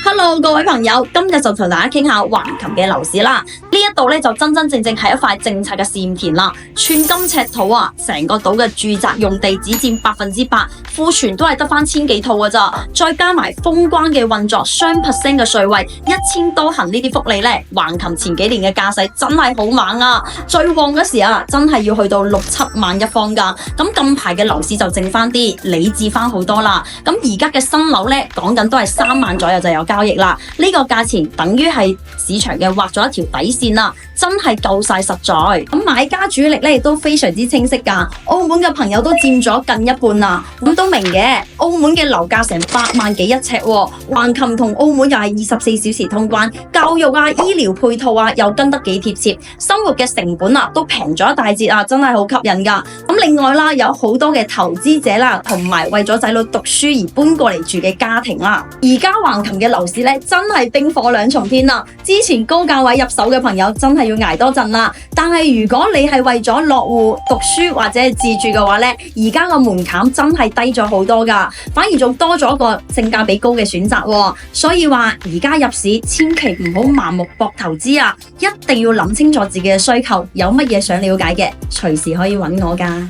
Hello， 各位朋友，今日就同大家傾下橫琴嘅樓市啦。呢一度咧就真真正正係一塊政策嘅試驗田啦。寸金尺土啊，成個島嘅住宅用地只佔8%，庫存都係得翻千幾套㗎咋。再加埋封關嘅運作，雙%嘅稅位，1000多行呢啲福利咧，橫琴前幾年嘅價勢真係好猛啊！最旺嗰時啊，真係要去到6、7萬一方㗎。咁近排嘅樓市就剩翻啲，理智翻好多啦。咁而家嘅新樓咧，講緊都係3萬左右就有交易啦。呢個價錢等於係市場嘅畫咗一條底線啦，真係夠晒實在。咁買家主力咧亦都非常之清晰㗎，澳門嘅朋友都佔咗近一半啦。咁都明嘅，澳門嘅樓價成8萬幾一尺喎，橫琴同澳門又係24小時通關，教育啊、醫療配套啊又跟得幾貼切，生活嘅成本啊都平咗一大截啊，真係好吸引㗎。咁另外啦，有好多嘅投資者啦，同埋為咗仔女讀書而搬過嚟住嘅家庭啦。而家橫琴嘅樓市咧真係冰火兩重天啦！之前高價位入手嘅朋友真係要捱多陣啦。但係如果你係為咗落戶、讀書或者係自住嘅話咧，而家個門檻真係低咗好多㗎，反而仲多咗一個性價比高嘅選擇喎。所以話而家入市千祈唔好盲目搏投資啊！一定要諗清楚自己嘅需求，有乜嘢想了解嘅，隨時可以揾我㗎。